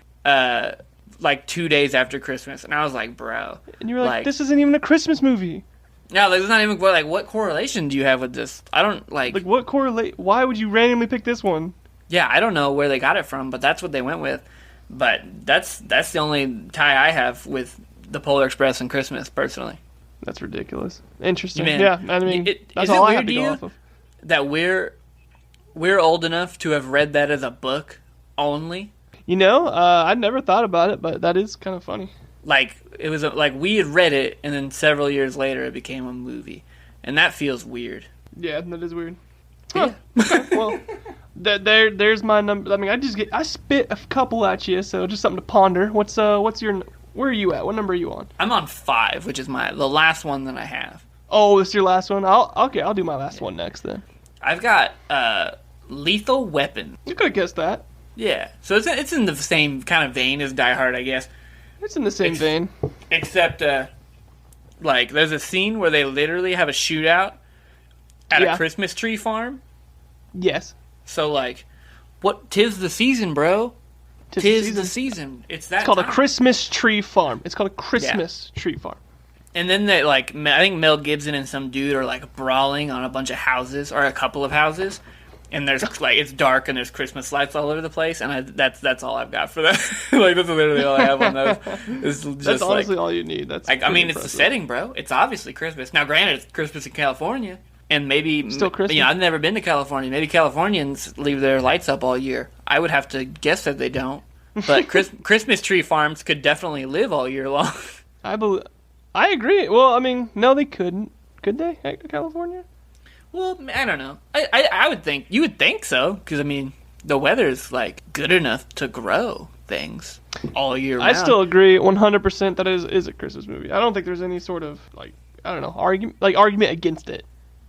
like 2 days after Christmas, and I was like, bro. And you were like, this isn't even a Christmas movie. No, like, it's not even like what correlation do you have with this? I don't like. Like what correlate? Why would you randomly pick this one? Yeah, I don't know where they got it from, but that's what they went with. But that's the only tie I have with the Polar Express and Christmas, personally. That's ridiculous. Interesting. Man, yeah, I mean, that's all I have to go off of. That we're old enough to have read that as a book only. You know, I'd never thought about it, but that is kind of funny. Like it was like we had read it, and then several years later, it became a movie, and that feels weird. Yeah, that is weird. Yeah. Huh. Okay, well. There's my number. I mean, I spit a couple at you, so just something to ponder. What's your? Where are you at? What number are you on? I'm on 5, which is the last one that I have. Oh, this is your last one. I'll do my last one next then. I've got Lethal Weapon. You could have guessed that. Yeah, so it's in the same kind of vein as Die Hard, I guess. It's in the same vein. Except, like, there's a scene where they literally have a shootout at a Christmas tree farm. Yes. So, like, tis the season, bro. Tis the season. It's called a Christmas tree farm. It's called a Christmas tree farm. And then they, like, I think Mel Gibson and some dude are, like, brawling on a bunch of houses, or a couple of houses. And there's, like, it's dark and there's Christmas lights all over the place. And that's all I've got for that. Like, that's literally all I have on those. It's just, that's honestly all you need. That's like, I mean, impressive. It's the setting, bro. It's obviously Christmas. Now, granted, it's Christmas in California. And maybe, still Christmas. I've never been to California. Maybe Californians leave their lights up all year. I would have to guess that they don't. But Christmas tree farms could definitely live all year long. I agree. Well, I mean, no, they couldn't. Could they, California? Well, I don't know. I would think you would think so, because I mean, the weather's like good enough to grow things all year round. I still agree 100% that it is a Christmas movie. I don't think there's any sort of argument against it.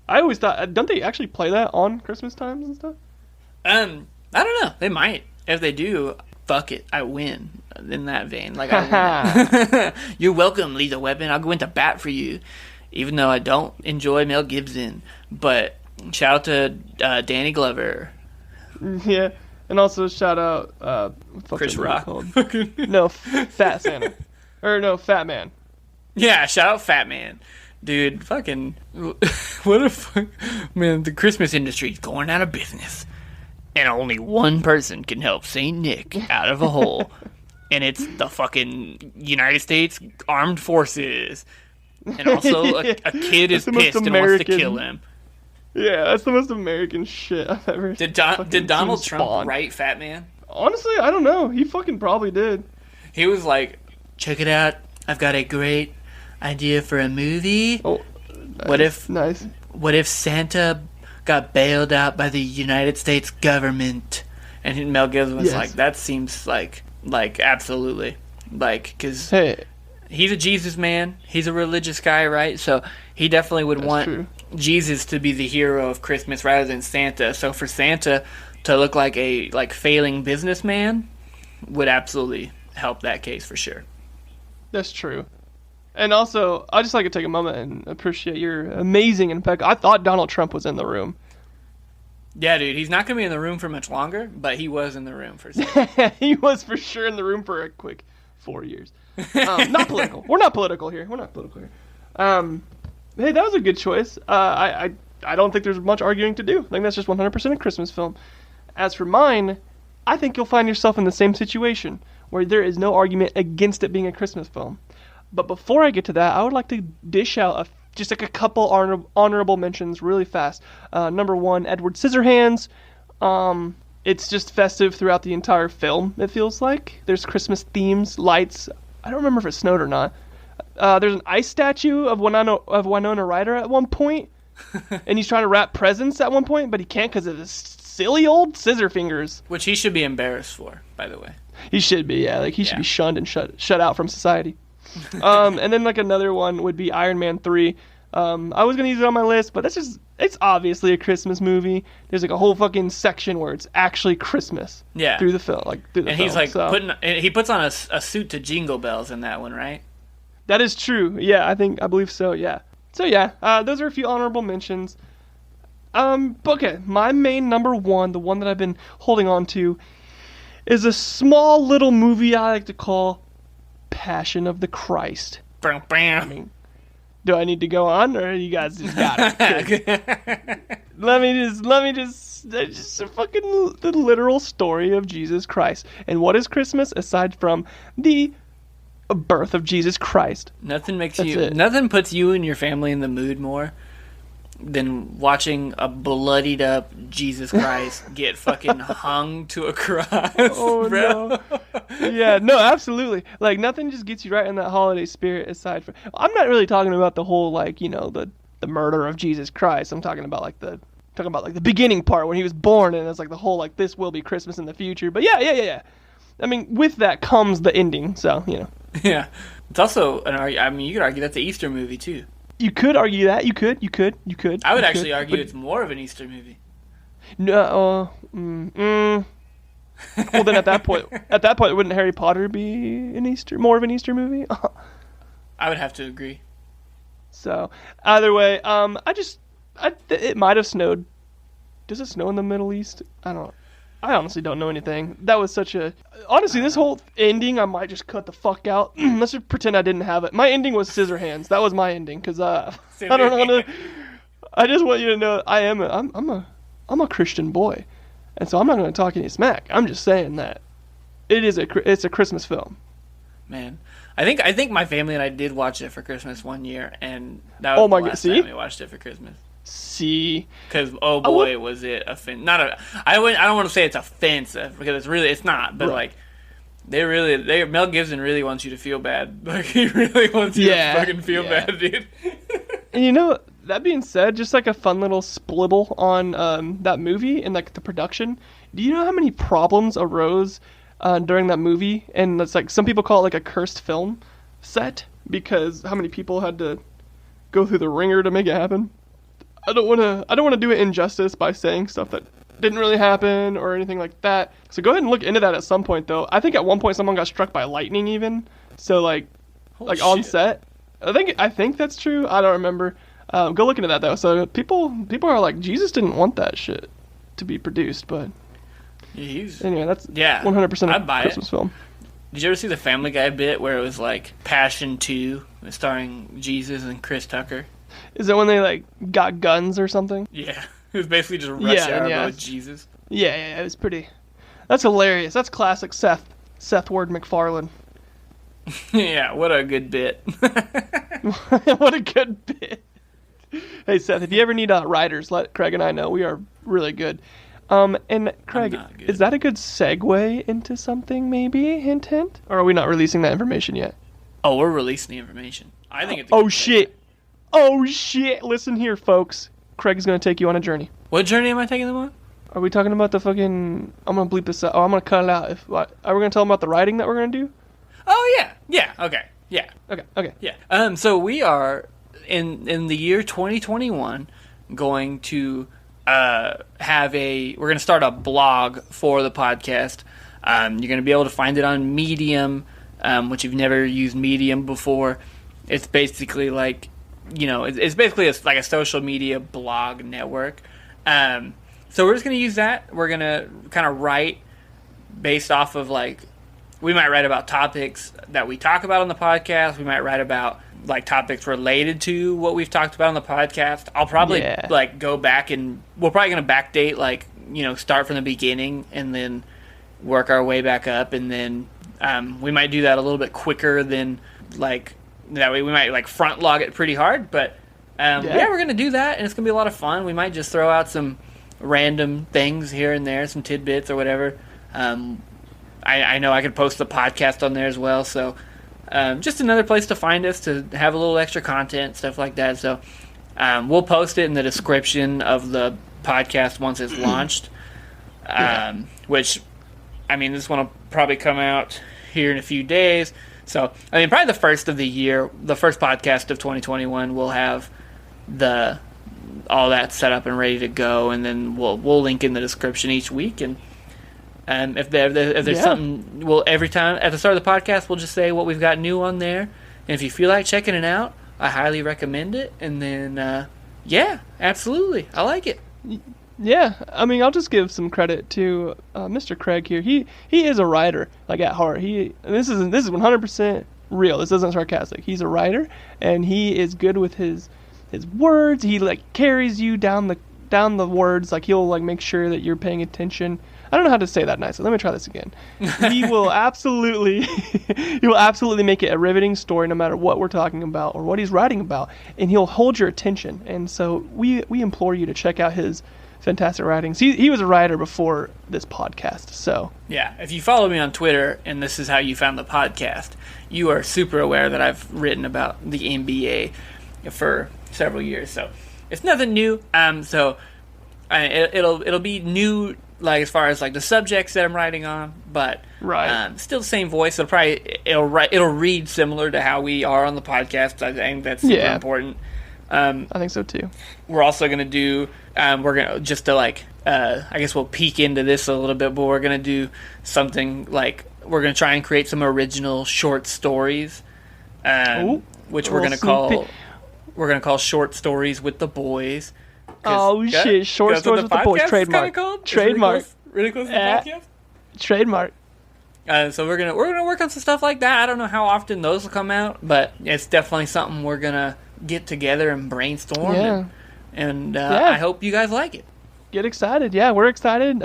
I always thought, don't they actually play that on Christmas times and stuff? I don't know. They might. If they do, fuck it. I win in that vein. Like, I win. You're welcome, Lethal Weapon. I'll go into bat for you, even though I don't enjoy Mel Gibson. But shout out to Danny Glover. Yeah, and also shout out Chris Rock. No, Fat Santa. Or no, Fat Man. Yeah, shout out Fat Man. Dude, fucking, what a fuck, man, the Christmas industry is going out of business. And only one person can help St. Nick out of a hole. And it's the fucking United States Armed Forces. And also a kid is pissed and wants to kill him. Yeah, that's the most American shit I've ever Did Donald Trump write Fat Man? Honestly, I don't know. He fucking probably did. He was like, check it out, I've got a great idea for a movie. Oh, nice. What if Santa got bailed out by the United States government And Mel Gibson was like, that seems like absolutely. Like, because he's a Jesus man. He's a religious guy, right? So he definitely would want Jesus to be the hero of Christmas rather than Santa. So for Santa to look like a failing businessman would absolutely help that case for sure. That's true. And also, I'd just like to take a moment and appreciate your amazing impeccable. I thought Donald Trump was in the room. Yeah, dude, he's not going to be in the room for much longer, but he was in the room for a second. He was for sure in the room for a quick 4 years. Not political. We're not political here. Hey, that was a good choice. I don't think there's much arguing to do. I think that's just 100% a Christmas film. As for mine, I think you'll find yourself in the same situation where there is no argument against it being a Christmas film. But before I get to that, I would like to dish out just like a couple honorable mentions really fast. Number one, Edward Scissorhands. It's just festive throughout the entire film, it feels like. There's Christmas themes, lights. I don't remember if it snowed or not. There's an ice statue of Winona Ryder at one point. And he's trying to wrap presents at one point, but he can't because of his silly old scissor fingers. Which he should be embarrassed for, by the way. He should be, yeah. Like, he should be shunned and shut out from society. And then like another one would be Iron Man 3. I was gonna use it on my list, but it's obviously a Christmas movie. There's like a whole fucking section where it's actually Christmas. Yeah. Through the film, he's like he puts on a suit to Jingle Bells in that one, right? That is true. Yeah, I believe so. Yeah. So yeah, those are a few honorable mentions. Okay, my main number one, the one that I've been holding on to, is a small little movie I like to call Passion of the Christ. I mean, do I need to go on, or you guys just got it? let me just a fucking the literal story of Jesus Christ. And what is Christmas aside from the birth of Jesus Christ? Nothing puts you and your family in the mood more than watching a bloodied up Jesus Christ get fucking hung to a cross. Oh, bro. No. Yeah, no, absolutely. Like, nothing just gets you right in that holiday spirit aside from... I'm not really talking about the whole, like, you know, the murder of Jesus Christ. I'm talking about, like, the beginning part when he was born, and it's, like, the whole, like, this will be Christmas in the future. But yeah. I mean, with that comes the ending, so, you know. Yeah. It's also, you could argue that's an Easter movie, too. You could argue that. You could. I would actually argue it's more of an Easter movie. No. Well, then at that point, wouldn't Harry Potter be more of an Easter movie? I would have to agree. So, either way, it might have snowed. Does it snow in the Middle East? I honestly don't know anything. That was honestly, this whole ending, I might just cut the fuck out. Let's just pretend I didn't have it. My ending was Scissorhands. That was my ending, because, I don't want to, I just want you to know, I'm a Christian boy. And so I'm not going to talk any smack. I'm just saying that it's a Christmas film. Man, I think my family and I did watch it for Christmas one year, and that was the last time we watched it for Christmas. See, because was it I don't want to say it's offensive, because it's not, but right. Like Mel Gibson really wants you to feel bad. Like, he really wants you to fucking feel bad, dude. And you know, that being said, just like a fun little splibble on that movie and like the production. Do you know how many problems arose during that movie? And it's like, some people call it like a cursed film set, because how many people had to go through the ringer to make it happen. I don't want to do it injustice by saying stuff that didn't really happen or anything like that. So go ahead and look into that at some point, though. I think at one point someone got struck by lightning even. So Holy shit. On set. I think that's true. I don't remember. Go look into that, though. So people are like, Jesus didn't want that shit to be produced, but anyway, that's 100% a Christmas film. Did you ever see the Family Guy bit where it was like Passion 2 starring Jesus and Chris Tucker? Is that when they like got guns or something? Yeah, it was basically just Rush Hour with Jesus. Yeah, it was pretty. That's hilarious. That's classic Seth Ward MacFarlane. Yeah, what a good bit. What a good bit. Hey Seth, if you ever need writers, let Craig and I know. We are really good. And Craig, is that a good segue into something? Maybe hint. Or are we not releasing that information yet? Oh, we're releasing the information. I think it's. Oh shit! Listen here, folks. Craig's gonna take you on a journey. What journey am I taking them on? Are we talking about the fucking? I'm gonna bleep this out. Oh, I'm gonna cut it out. Are we gonna tell them about the writing that we're gonna do? Oh yeah. Okay. Yeah. Okay. Yeah. So we are in the year 2021 going to we're going to start a blog for the podcast. You're going to be able to find it on Medium, which you've never used Medium before. It's basically like, it's basically like a social media blog network. So we're just going to use that. We're going to kind of write based off of we might write about topics that we talk about on the podcast. We might write about topics related to what we've talked about on the podcast. I'll probably go back and we're probably going to backdate, start from the beginning and then work our way back up. And then we might do that a little bit quicker than that way. We might front log it pretty hard, but we're going to do that. And it's going to be a lot of fun. We might just throw out some random things here and there, some tidbits or whatever. I know I could post the podcast on there as well, so just another place to find us, to have a little extra content, stuff like that. So we'll post it in the description of the podcast once it's launched, which, this one will probably come out here in a few days. So, probably the first of the year, the first podcast of 2021, we'll have all that set up and ready to go, and then we'll link in the description each week. And if there's something, every time at the start of the podcast, we'll just say what we've got new on there. And if you feel like checking it out, I highly recommend it. And then, absolutely, I like it. Yeah, I'll just give some credit to Mr. Craig here. He is a writer, at heart. This is 100% real. This isn't sarcastic. He's a writer, and he is good with his words. He carries you down the words. He'll make sure that you're paying attention. I don't know how to say that nicely. Let me try this again. He will absolutely make it a riveting story no matter what we're talking about or what he's writing about, and he'll hold your attention. And so we implore you to check out his fantastic writings. He was a writer before this podcast, so. Yeah, if you follow me on Twitter and this is how you found the podcast, you are super aware that I've written about the NBA for several years, so it's nothing new. It'll be new, as far as the subjects that I'm writing on, but still the same voice. It'll read similar to how we are on the podcast. I think that's super important. I think so too. We're also gonna do. We're gonna just to I guess we'll peek into this a little bit, but we're gonna do something we're gonna try and create some original short stories, which we're gonna call Short Stories with the Boys. Oh shit! Short Stories with the Boys. Trademark. Trademark. Really close to the podcast. Trademark. So we're gonna work on some stuff like that. I don't know how often those will come out, but it's definitely something we're gonna get together and brainstorm. Yeah. And I hope you guys like it. Get excited. Yeah, we're excited.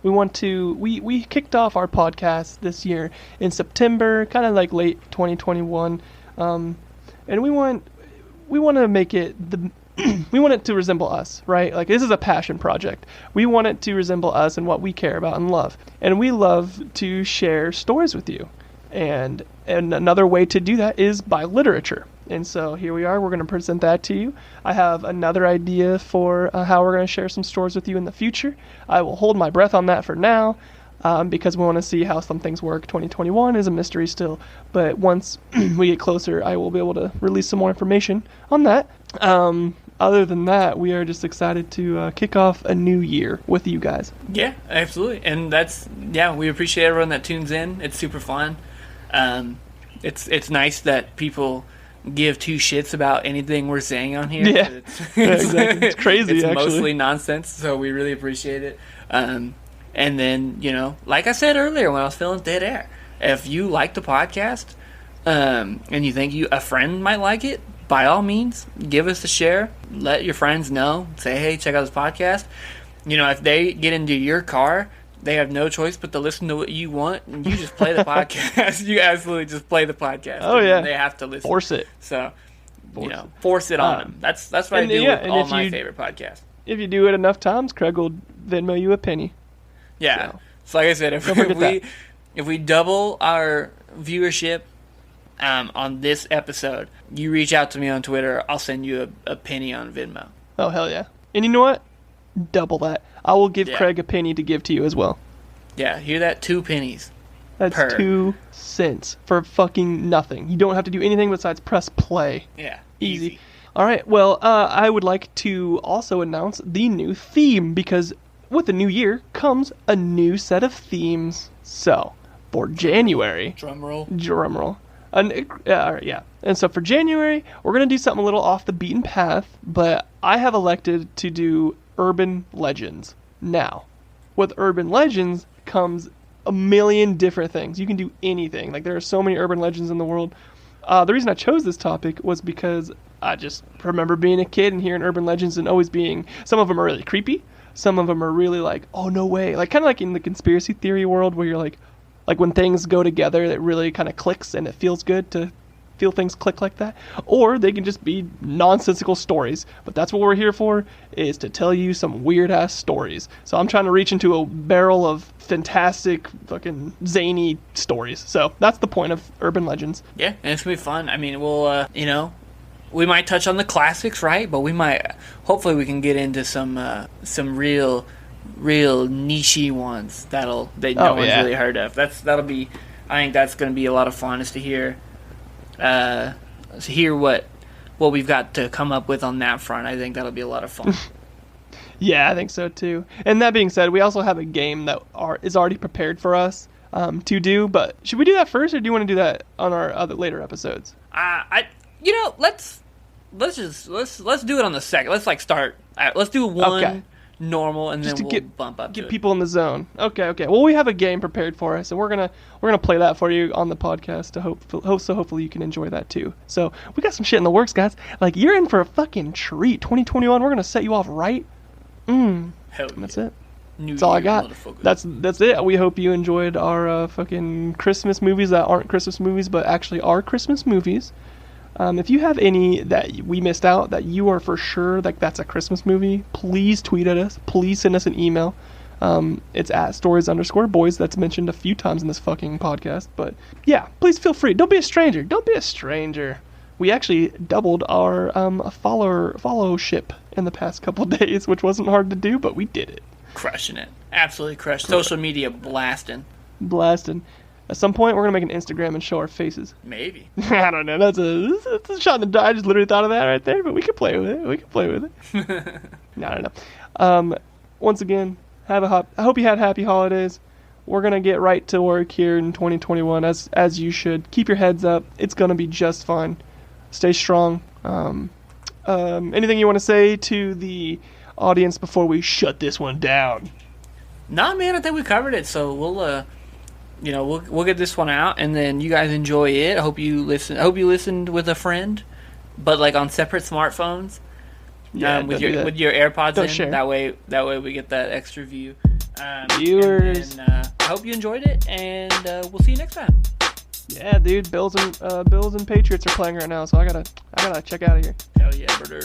We kicked off our podcast this year in September, kind of late 2021, and we want to make it we want it to resemble us, right? This is a passion project. We want it to resemble us and what we care about and love. And we love to share stories with you. And another way to do that is by literature. And so here we are. We're going to present that to you. I have another idea for how we're going to share some stories with you in the future. I will hold my breath on that for now because we want to see how some things work. 2021 is a mystery still. But once we get closer, I will be able to release some more information on that. Other than that, we are just excited to kick off a new year with you guys. Yeah, absolutely. And we appreciate everyone that tunes in. It's super fun. It's nice that people give two shits about anything we're saying on here. Yeah, exactly. It's crazy, it's actually. Mostly nonsense, so we really appreciate it. And then, like I said earlier when I was feeling dead air, if you like the podcast and you think a friend might like it, by all means, give us a share. Let your friends know. Say, hey, check out this podcast. If they get into your car, they have no choice but to listen to what you want, and you just play the podcast. You absolutely just play the podcast. Oh, yeah. They have to listen. Force it. So, force it on them. That's what I do with all my favorite podcasts. If you do it enough times, Craig will Venmo you a penny. Yeah. So like I said, if we double our viewership on this episode, you reach out to me on Twitter, I'll send you a penny on Venmo. Oh, hell yeah. And you know what? double that. I will give Craig a penny to give to you as well. Yeah, hear that? 2 pennies. That's 2 cents for fucking nothing. You don't have to do anything besides press play. Yeah, easy. All right, well, I would like to also announce the new theme, because with the new year comes a new set of themes. So, for January... Drum roll. Yeah. And so for January, we're going to do something a little off the beaten path, but I have elected to do urban legends. Now, with urban legends comes a million different things. You can do anything. Like, there are so many urban legends in the world. The reason I chose this topic was because I just remember being a kid and hearing urban legends and always being... Some of them are really creepy. Some of them are really like, oh, no way. Like, kind of like in the conspiracy theory world where you're like when things go together, it really kind of clicks and it feels good to feel things click like that. Or they can just be nonsensical stories. But that's what we're here for, is to tell you some weird-ass stories. So I'm trying to reach into a barrel of fantastic, fucking zany stories. So that's the point of urban legends. Yeah, and it's going to be fun. I mean, we'll, we might touch on the classics, right? But we might, hopefully we can get into some real niche-y ones that no one's really heard of. That'll be, I think that's going to be a lot of fun, is to hear what we've got to come up with on that front. I think that'll be a lot of fun. Yeah, I think so too. And that being said, we also have a game that is already prepared for us to do. But should we do that first, or do you want to do that on our other later episodes? Let's do it on the second. Let's start. Let's do one normal, and then we'll bump up. Get people in the zone. Okay. Well, we have a game prepared for us, and we're gonna play that for you on the podcast. Hopefully you can enjoy that too. So we got some shit in the works, guys. Like, you're in for a fucking treat. 2021. We're gonna set you off right. That's it. That's all I got. That's it. We hope you enjoyed our fucking Christmas movies that aren't Christmas movies, but actually are Christmas movies. If you have any that we missed out that you are for sure like that's a Christmas movie, please tweet at us. Please send us an email. It's at stories_boys. That's mentioned a few times in this fucking podcast. But yeah, please feel free. Don't be a stranger. We actually doubled our followership in the past couple days, which wasn't hard to do, but we did it. Crushing it. Absolutely crushed. Social media blasting. At some point, we're going to make an Instagram and show our faces. Maybe. I don't know. That's a shot in the dark. I just literally thought of that right there, but we could play with it. No, I don't know. Once again, I hope you had happy holidays. We're going to get right to work here in 2021, as you should. Keep your heads up. It's going to be just fine. Stay strong. Anything you want to say to the audience before we shut this one down? Nah, man, I think we covered it. So we'll get this one out, and then you guys enjoy it. I hope you listened with a friend, but like on separate smartphones. Yeah, with your AirPods don't in. Share. That way we get that extra view. Viewers. I hope you enjoyed it, and we'll see you next time. Yeah, dude. Bills and Patriots are playing right now, so I gotta check out of here. Hell yeah, brother.